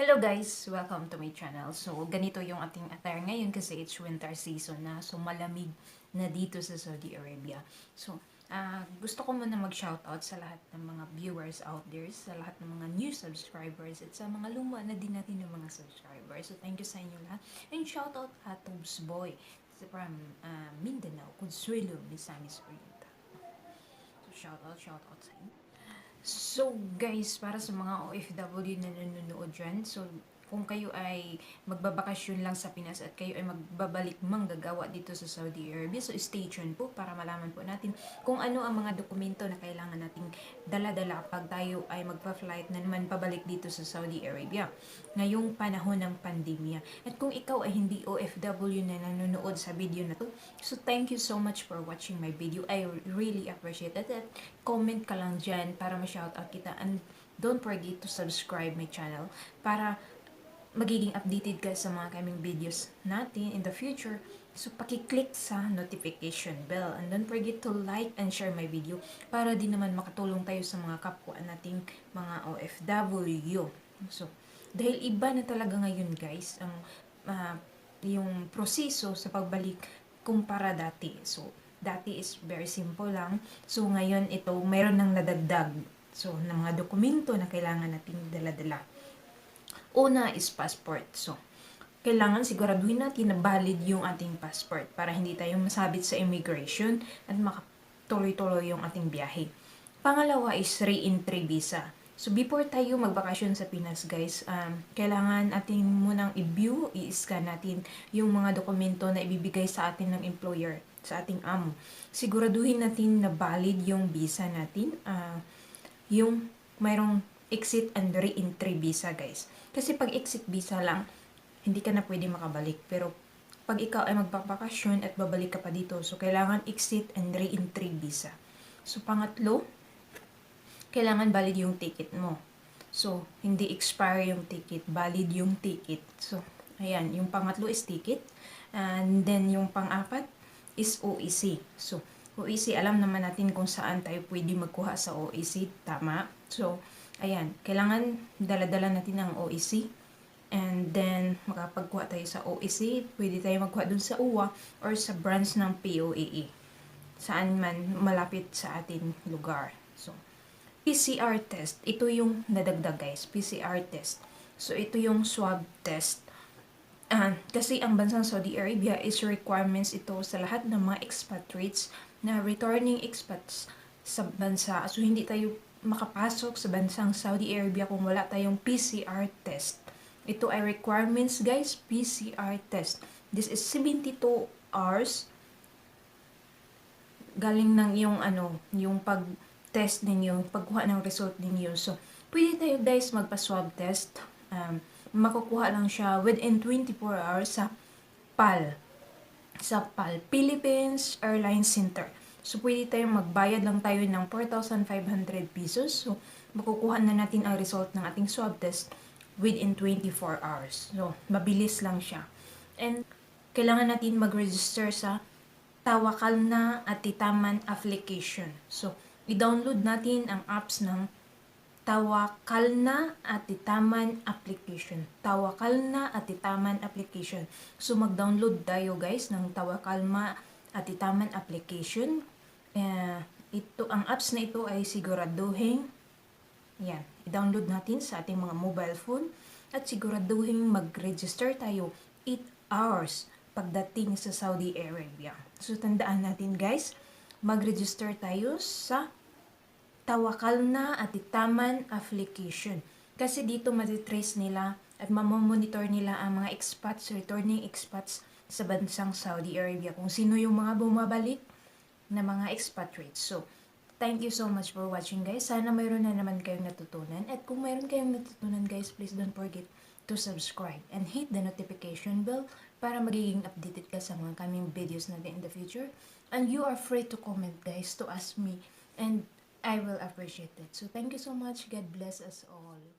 Hello guys! Welcome to my channel. So, ganito yung ating attire ngayon kasi it's winter season na. So, malamig na dito sa Saudi Arabia. So, gusto ko muna mag-shoutout sa lahat ng mga viewers out there, sa lahat ng mga new subscribers, at sa mga luma na din natin ng mga subscribers. So, thank you sa inyo lahat. And shoutout Hatobs Boy from Mindanao, Consuelo, Misamis Oriental. So, shoutout sa inyo. So guys, para sa mga OFW na nanonood dyan, so kung kayo ay magbabakasyon lang sa Pinas at kayo ay magbabalik manggagawa dito sa Saudi Arabia, so stay tuned po para malaman po natin kung ano ang mga dokumento na kailangan nating dala-dala pag tayo ay magpa-flight na naman pabalik dito sa Saudi Arabia ngayong panahon ng pandemya. At kung ikaw ay hindi OFW na nanonood sa video na to, so thank you so much for watching my video. I really appreciate it. At comment ka lang dyan para ma-shoutout kita, and don't forget to subscribe my channel para magiging updated ka sa mga kaming videos natin in the future. So, pakiclick sa notification bell. And don't forget to like and share my video para din naman makatulong tayo sa mga kapwa nating mga OFW. So, dahil iba na talaga ngayon guys, ang yung proseso sa pagbalik kumpara dati. So, dati is very simple lang. So, ngayon ito, mayroon nang nadagdag. So, ng mga dokumento na kailangan nating dala-dala. Una is passport. So, kailangan siguraduhin natin na valid yung ating passport para hindi tayo masabit sa immigration at makatuloy-tuloy yung ating biyahe. Pangalawa is re-entry visa. So, before tayo magbakasyon sa Pinas, guys, kailangan ating munang i-view, i-scan natin yung mga dokumento na ibibigay sa atin ng employer, sa ating amo. Siguraduhin natin na valid yung visa natin, yung mayroong exit and re-entry visa, guys. Kasi pag exit visa lang, hindi ka na pwede makabalik. Pero pag ikaw ay magbabakasyon at babalik ka pa dito, so kailangan exit and re-entry visa. So pangatlo, kailangan valid yung ticket mo. So hindi expire yung ticket, valid yung ticket. So ayan, yung pangatlo is ticket. And then yung pang-apat is OEC. So OEC, alam naman natin kung saan tayo pwede magkuha sa OEC, tama? So ayan, kailangan dala-dala natin ang OEC. And then, makapagkuha tayo sa OEC, pwede tayo magkuha dun sa UWA or sa branch ng POAE. Saan man malapit sa ating lugar. So, PCR test. Ito yung nadagdag guys, PCR test. So, ito yung swab test. Kasi ang bansang Saudi Arabia is requirements ito sa lahat ng mga expatriates na returning expats sa bansa. So, hindi tayo makapasok sa bansang Saudi Arabia kung wala tayong PCR test. Ito ay requirements guys, PCR test. This is 72 hours galing ng yung pag-test ninyo, pagkuha ng result ninyo. So, pwede tayo guys magpa-swab test. Makukuha lang siya within 24 hours sa PAL. Sa PAL, Philippines Airlines Center. So, pwede tayong magbayad lang tayo ng 4,500 pesos. So, makukuha na natin ang result ng ating swab test within 24 hours. So, mabilis lang siya. And, kailangan natin mag-register sa Tawakalna at Titaman application. So, i-download natin ang apps ng Tawakalna at Titaman application. Tawakalna at Titaman application. So, mag-download tayo guys ng Tawakalna at Titaman application. Ang apps na ito ay siguraduhin, yan, i-download natin sa ating mga mobile phone at siguraduhin mag-register tayo 8 hours pagdating sa Saudi Arabia. So, tandaan natin guys, mag-register tayo sa Tawakalna at Titaman application. Kasi dito matitrace nila at mamamonitor nila ang mga expats, returning expats sa bansang Saudi Arabia. Kung sino yung mga bumabalik na mga expatriates. So, thank you so much for watching guys. Sana mayroon na naman kayong natutunan. At kung mayroon kayong natutunan guys, please don't forget to subscribe and hit the notification bell para magiging updated ka sa mga kaming videos natin in the future. And you are free to comment guys, to ask me. And I will appreciate it. So thank you so much. God bless us all.